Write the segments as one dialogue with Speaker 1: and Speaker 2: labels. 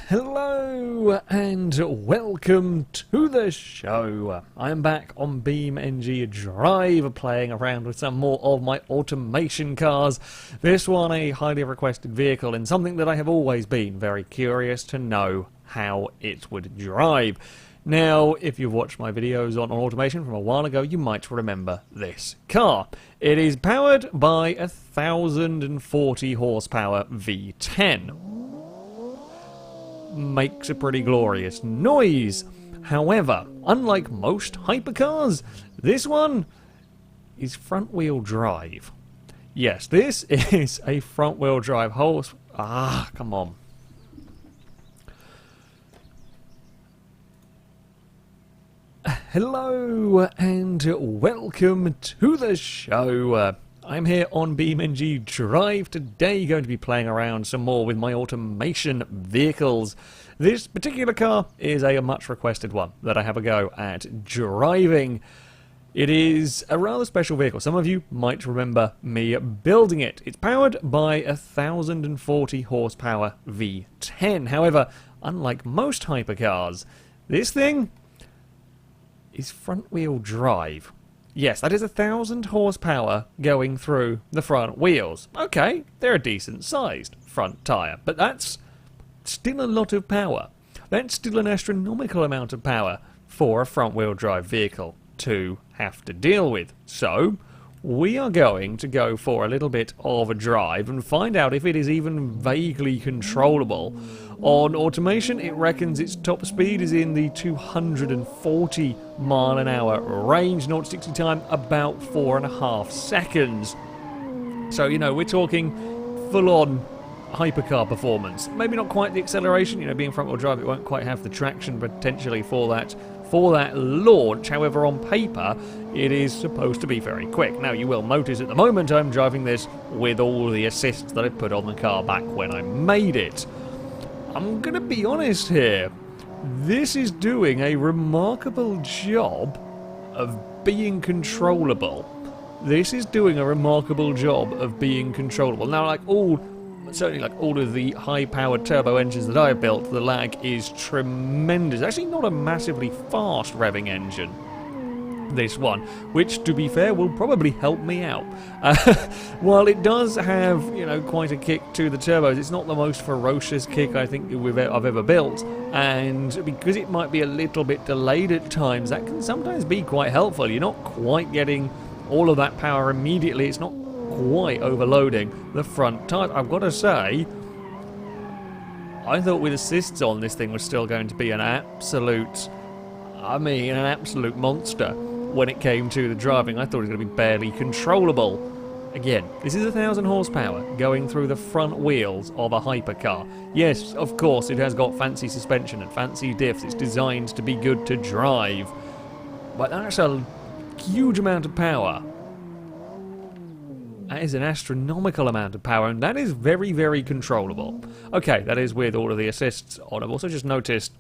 Speaker 1: Hello and welcome to the show. I'm back on BeamNG Drive playing around with some more of my automation cars. This one a highly requested vehicle and something that I have always been very curious to know how it would drive. Now, if you've watched my videos on automation from a while ago, you might remember this car. It is powered by a 1040 horsepower V10. Makes a pretty glorious noise. However, unlike most hypercars, this one is front-wheel drive. Yes, this is a front-wheel drive horse. Come on. Hello and welcome to the show. I'm here on BeamNG Drive today, going to be playing around some more with my automation vehicles. This particular car is a much requested one that I have a go at driving. It is a rather special vehicle. Some of you might remember me building it. It's powered by a 1040 horsepower V10. However, unlike most hypercars, this thing is front-wheel drive. Yes, that is 1,000 horsepower going through the front wheels. Okay, they're a decent-sized front tyre, but that's still a lot of power. That's still an astronomical amount of power for a front-wheel drive vehicle to have to deal with. So, we are going to go for a little bit of a drive and find out if it is even vaguely controllable. On automation, it reckons its top speed is in the 240 mile an hour range, 0 to 60 time about 4.5 seconds. So, you know, we're talking full-on hypercar performance. Maybe not quite the acceleration, you know, being front-wheel drive, it won't quite have the traction potentially for that launch. However, on paper, it is supposed to be very quick. Now, you will notice at the moment I'm driving this with all the assists that I put on the car back when I made it. I'm going to be honest here. This is doing a remarkable job of being controllable. This is doing a remarkable job of being controllable. Now, certainly like all of the high-powered turbo engines that I've built, the lag is tremendous. Actually, not a massively fast revving engine, this one, which, to be fair, will probably help me out. While it does have, you know, quite a kick to the turbos, it's not the most ferocious kick I think I've ever built, and because it might be a little bit delayed at times, that can sometimes be quite helpful. You're not quite getting all of that power immediately. It's not quite overloading the front tires. I've got to say, I thought with assists on, this thing was still going to be an absolute monster when it came to the driving. I thought it was going to be barely controllable. Again, this is 1,000 horsepower going through the front wheels of a hypercar. Yes, of course, it has got fancy suspension and fancy diffs. It's designed to be good to drive. But that's a huge amount of power. That is an astronomical amount of power, and that is very, very controllable. Okay, that is with all of the assists on. I've also just noticed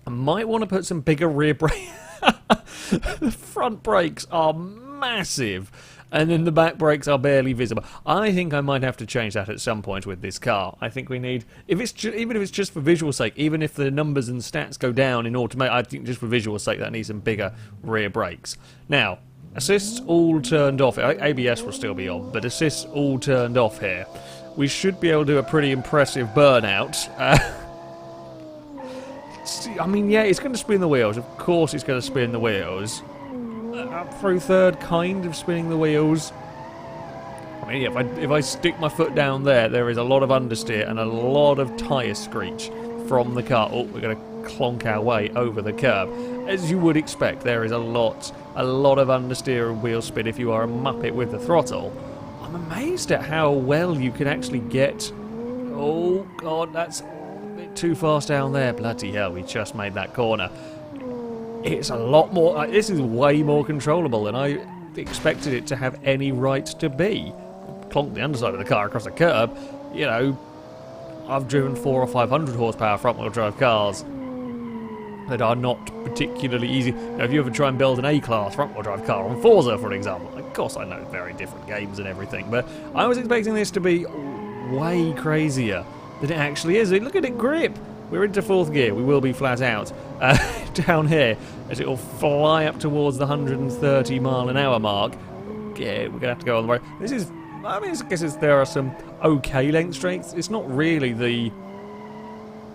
Speaker 1: I might want to put some bigger rear brakes. The front brakes are massive, and then the back brakes are barely visible. I think I might have to change that at some point with this car. I think we need, even if it's just for visual sake, even if the numbers and stats go down in automation, I think just for visual sake that needs some bigger rear brakes. Now, assists all turned off. ABS will still be on, but assists all turned off here. We should be able to do a pretty impressive burnout. I mean, yeah, it's going to spin the wheels. Of course it's going to spin the wheels. Up through third, kind of spinning the wheels. I mean, yeah, if I stick my foot down there, there is a lot of understeer and a lot of tyre screech from the car. Oh, we're going to clonk our way over the curb. As you would expect, there is a lot of understeer and wheel spin if you are a muppet with the throttle. I'm amazed at how well you can actually get... Oh, God, that's a bit too fast down there. Bloody hell, we just made that corner. It's a lot more... this is way more controllable than I expected it to have any right to be. Clonk the underside of the car across the curb. You know, I've driven 400 or 500 horsepower front-wheel drive cars that are not particularly easy. Now, if you ever try and build an A-class front-wheel drive car on Forza, for example, of course I know very different games and everything, but I was expecting this to be way crazier than it actually is. Look at it grip. we're into 4th gear. We will be flat out. Down here, as it will fly up towards the 130 mile an hour mark. Yeah, we're going to have to go on the road. This is, I mean, I guess there are some okay length strengths. It's not really the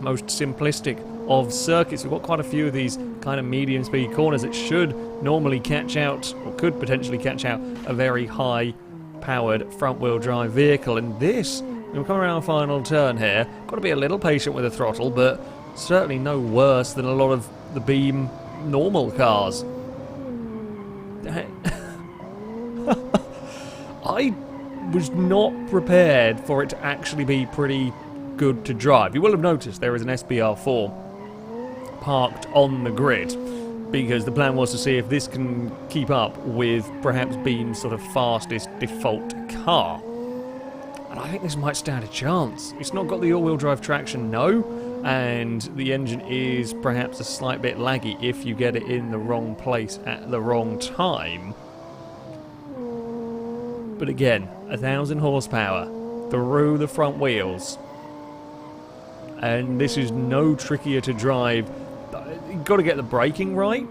Speaker 1: most simplistic of circuits. We've got quite a few of these kind of medium speed corners that should normally catch out, or could potentially catch out, a very high powered front wheel drive vehicle. And this, we'll come around a final turn here. Got to be a little patient with the throttle, but certainly no worse than a lot of the Beam normal cars. I was not prepared for it to actually be pretty good to drive. You will have noticed there is an SBR4 parked on the grid, because the plan was to see if this can keep up with perhaps Beam's sort of fastest default car. And I think this might stand a chance. It's not got the all-wheel drive traction, no, and the engine is perhaps a slight bit laggy if you get it in the wrong place at the wrong time. But again, 1,000 horsepower through the front wheels. And this is no trickier to drive. You've got to get the braking right,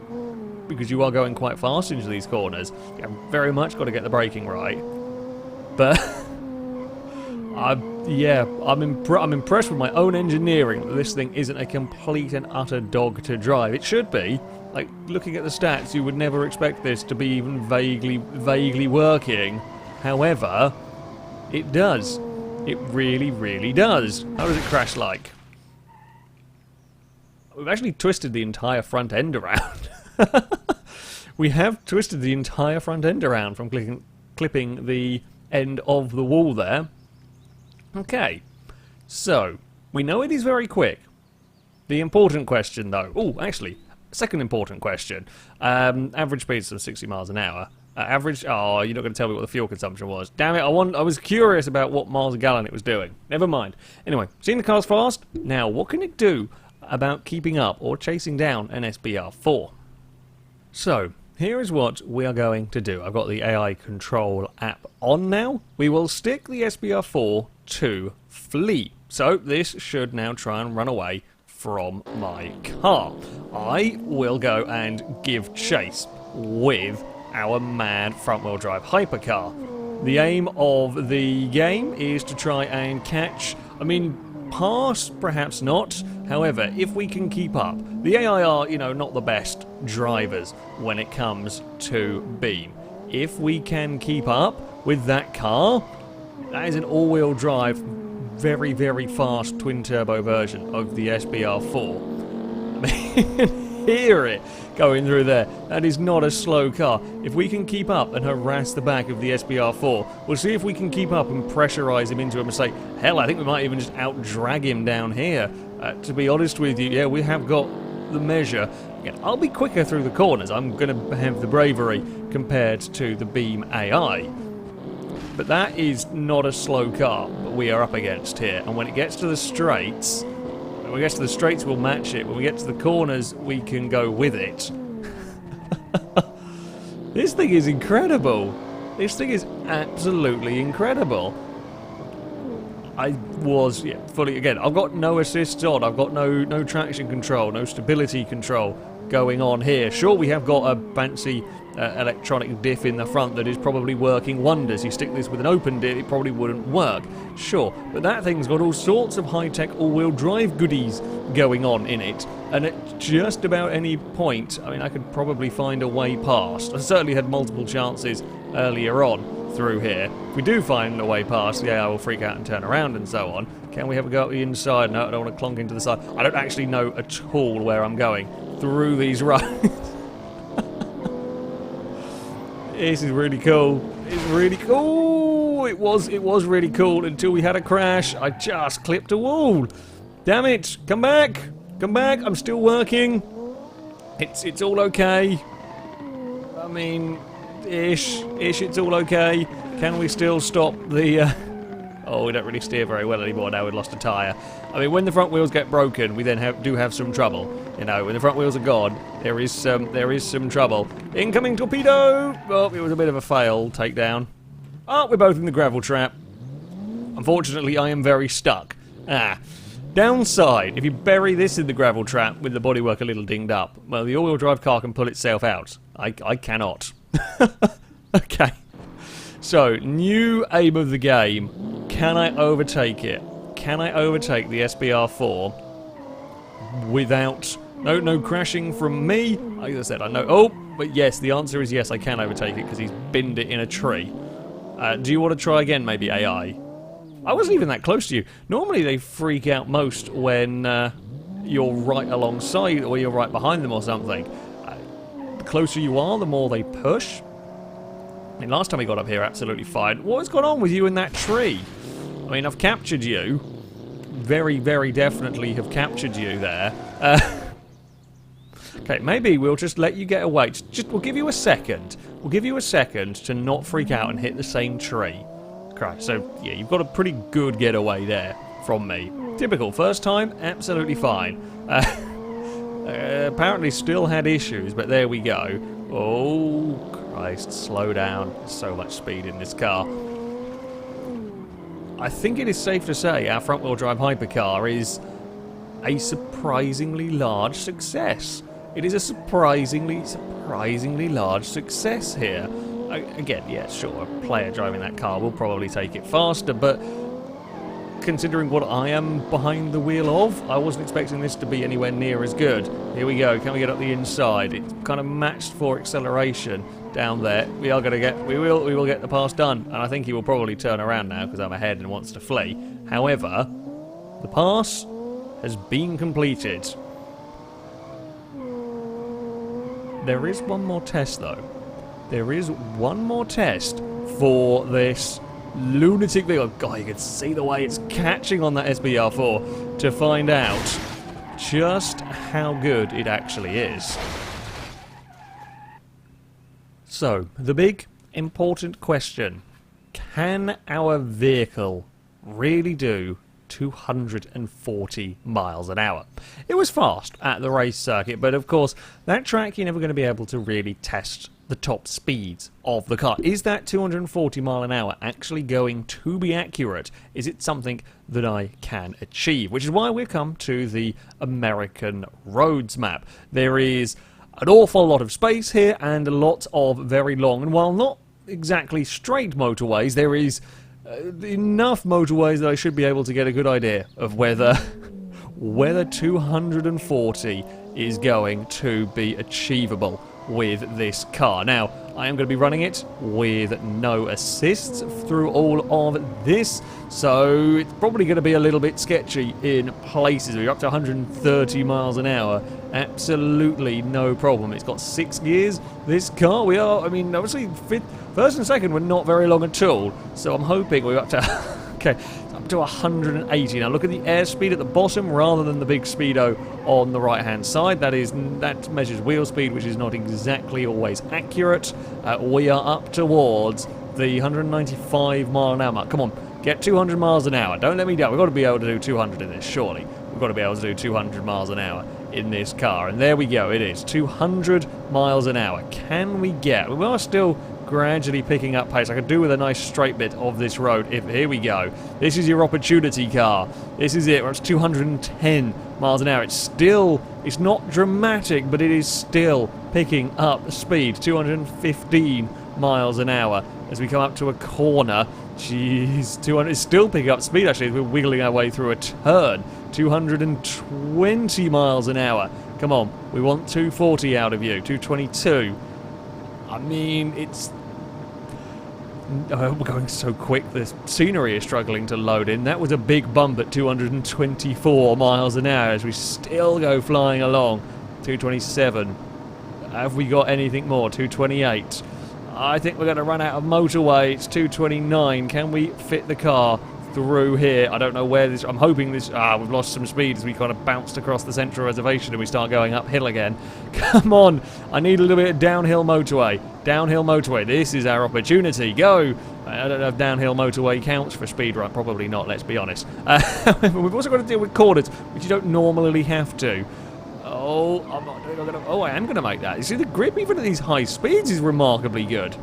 Speaker 1: because you are going quite fast into these corners. You've very much got to get the braking right. But I'm impressed with my own engineering that this thing isn't a complete and utter dog to drive. It should be. Like, looking at the stats, you would never expect this to be even vaguely working. However, it does. It really, really does. How does it crash like? We've actually twisted the entire front end around. We have twisted the entire front end around from clipping the end of the wall there. Okay, so we know it is very quick. The important question, though... Oh, actually, second important question. Average speed of 60 miles an hour. Average... Oh, you're not going to tell me what the fuel consumption was. Damn it, I was curious about what miles a gallon it was doing. Never mind. Anyway, seen the car's fast. Now, what can it do about keeping up or chasing down an SBR4? So, here is what we are going to do. I've got the AI control app on now. We will stick the SBR4 to flee. So, this should now try and run away from my car. I will go and give chase with our mad front-wheel drive hypercar. The aim of the game is to try and catch, pass, perhaps not. However, if we can keep up, the AI are, not the best drivers when it comes to Beam. If we can keep up with that car, that is an all-wheel drive, very, very fast twin-turbo version of the SBR4. Hear it going through there. That is not a slow car. If we can keep up and harass the back of the SBR4, we'll see if we can keep up and pressurize him into a mistake. Hell, I think we might even just out-drag him down here. To be honest with you, yeah, we have got the measure. Again, I'll be quicker through the corners. I'm going to have the bravery compared to the Beam AI. But that is not a slow car that we are up against here. And when it gets to the straights... When we get to the straights, we'll match it. When we get to the corners, we can go with it. This thing is incredible. This thing is absolutely incredible. I was, fully, again, I've got no assists on. I've got no traction control, no stability control going on here. Sure, we have got a fancy electronic diff in the front that is probably working wonders. You stick this with an open diff, it probably wouldn't work. Sure, but that thing's got all sorts of high-tech all-wheel drive goodies going on in it. And at just about any point, I could probably find a way past. I certainly had multiple chances earlier on through here. If we do find a way past, the AI will freak out and turn around and so on. Can we have a go at the inside? No, I don't want to clonk into the side. I don't actually know at all where I'm going through these roads. This is really cool. It's really cool. It was really cool until we had a crash. I just clipped a wall. Damn it! Come back! Come back! I'm still working. It's all okay. Ish. It's all okay. Can we still stop the? Oh, we don't really steer very well anymore now. We've lost a tyre. When the front wheels get broken, we then do have some trouble. When the front wheels are gone, there is some trouble. Incoming torpedo! Oh, it was a bit of a fail takedown. Oh, we're both in the gravel trap. Unfortunately, I am very stuck. Downside, if you bury this in the gravel trap with the bodywork a little dinged up, well, the all-wheel drive car can pull itself out. I cannot. Okay. So, new aim of the game. Can I overtake it? Can I overtake the SBR4 without... No crashing from me? Like I said, I know... Oh, but yes, the answer is yes, I can overtake it because he's binned it in a tree. Do you want to try again, maybe, AI? I wasn't even that close to you. Normally they freak out most when you're right alongside or you're right behind them or something. The closer you are, the more they push. I mean, last time we got up here, absolutely fine. What's gone on with you in that tree? I mean, I've captured you. Very, very definitely have captured you there. Okay, maybe we'll just let you get away. We'll give you a second. We'll give you a second to not freak out and hit the same tree. Christ, so, yeah, you've got a pretty good getaway there from me. Typical. First time, absolutely fine. Apparently still had issues, but there we go. Oh, Christ, slow down. So much speed in this car. I think it is safe to say our front-wheel drive hypercar is a surprisingly large success. It is a surprisingly large success here. Again, yeah, sure, a player driving that car will probably take it faster, but considering what I am behind the wheel of, I wasn't expecting this to be anywhere near as good. Here we go. Can we get up the inside? It's kind of matched for acceleration down there. We will get the pass done, and I think he will probably turn around now because I'm ahead and wants to flee. However, the pass has been completed. There is one more test, though. There is one more test for this lunatic vehicle. God, you can see the way it's catching on that SBR4 to find out just how good it actually is. So, the big, important question. Can our vehicle really do 240 miles an hour? It was fast at the race circuit, but of course, that track you're never going to be able to really test the top speeds of the car. Is that 240 mile an hour actually going to be accurate? Is it something that I can achieve? Which is why we've come to the American roads map. There is an awful lot of space here and a lot of very long, and while not exactly straight motorways, there is enough motorways that I should be able to get a good idea of whether 240 is going to be achievable with this car. Now, I am going to be running it with no assists through all of this, so it's probably going to be a little bit sketchy in places. We're up to 130 miles an hour. Absolutely no problem. It's got 6 gears. This car, I mean, obviously, first and second were not very long at all, so I'm hoping we're up to... okay, up to 180. Now look at the airspeed at the bottom rather than the big speedo on the right-hand side. That measures wheel speed, which is not exactly always accurate. We are up towards the 195 mile an hour mark. Come on, get 200 miles an hour. Don't let me down. We've got to be able to do 200 in this, surely. We've got to be able to do 200 miles an hour in this car. And there we go, it is 200 miles an hour. Can we get... We are still gradually picking up pace. I could do with a nice straight bit of this road. Here we go. This is your opportunity car. This is it. We're at 210 miles an hour. It's not dramatic, but it is still picking up speed. 215 miles an hour as we come up to a corner. Jeez, 200 is still picking up speed actually as we're wiggling our way through a turn. 220 miles an hour. Come on, we want 240 out of you. 222. I mean, we're going so quick, the scenery is struggling to load in. That was a big bump at 224 miles an hour as we still go flying along. 227. Have we got anything more? 228. I think we're going to run out of motorway. It's 229. Can we fit the car through here? I don't know where this... I'm hoping this... we've lost some speed as we kind of bounced across the central reservation and we start going uphill again. Come on! I need a little bit of downhill motorway. Downhill motorway. This is our opportunity. Go! I don't know if downhill motorway counts for speed run. Probably not, let's be honest. We've also got to deal with corners, which you don't normally have to. Oh, I'm not going to... Oh, I am going to make that. You see, the grip, even at these high speeds, is remarkably good.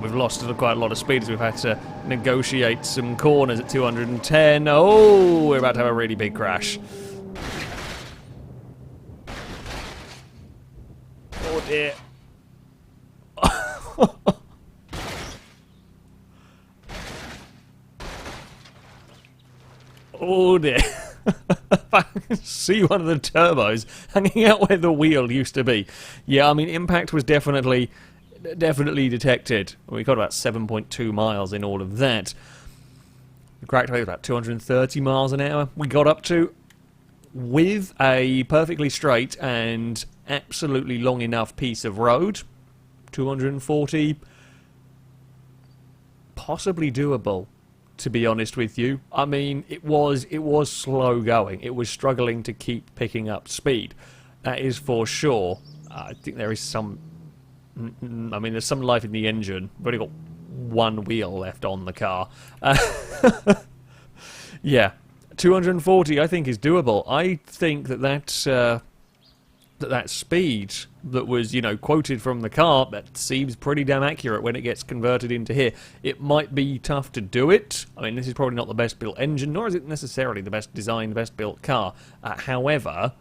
Speaker 1: We've lost quite a lot of speed as we've had to negotiate some corners at 210. Oh, we're about to have a really big crash. Oh dear. Oh dear. I can see one of the turbos hanging out where the wheel used to be. Yeah, I mean, impact was definitely detected. We got about 7.2 miles in all of that. The cracked rate was about 230 miles an hour. We got up to, with a perfectly straight and absolutely long enough piece of road, 240, possibly doable, to be honest with you. I mean, it was slow going. It was struggling to keep picking up speed. That is for sure. I think there is some... I mean, there's some life in the engine. We've only got one wheel left on the car. Yeah, 240 I think is doable. I think that speed that was, you know, quoted from the car, that seems pretty damn accurate when it gets converted into here. It might be tough to do it. I mean, this is probably not the best built engine, nor is it necessarily the best designed, best built car. However,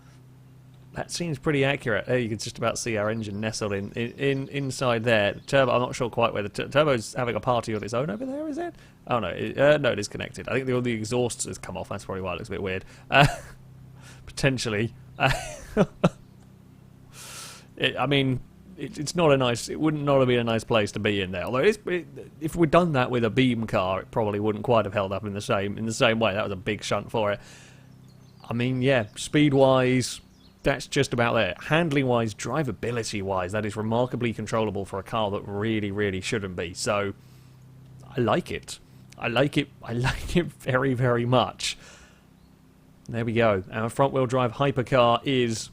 Speaker 1: that seems pretty accurate. There you can just about see our engine nestled inside there. The turbo, I'm not sure quite where the turbo's having a party on its own over there, is it? Oh no, no, it is connected. I think all the exhausts has come off. That's probably why it looks a bit weird. Potentially. I mean, it's not a nice. It wouldn't not have been a nice place to be in there. Although if we'd done that with a Beam car, it probably wouldn't quite have held up in the same way. That was a big shunt for it. I mean, yeah, speed wise, that's just about there. Handling wise, drivability wise, that is remarkably controllable for a car that really, really shouldn't be. So, I like it. I like it very, very much. There we go. Our front-wheel drive hypercar is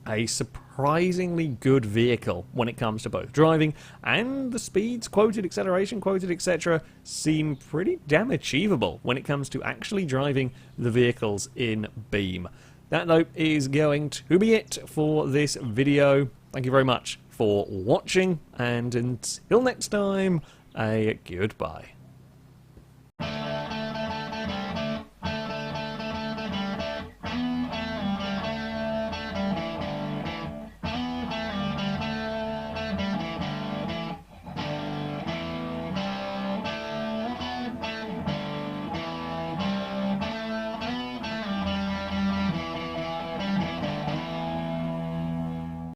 Speaker 1: a surprisingly good vehicle when it comes to both driving and the speeds quoted, acceleration quoted, etc. seem pretty damn achievable when it comes to actually driving the vehicles in Beam. That, though, is going to be it for this video. Thank you very much for watching, and until next time, a goodbye.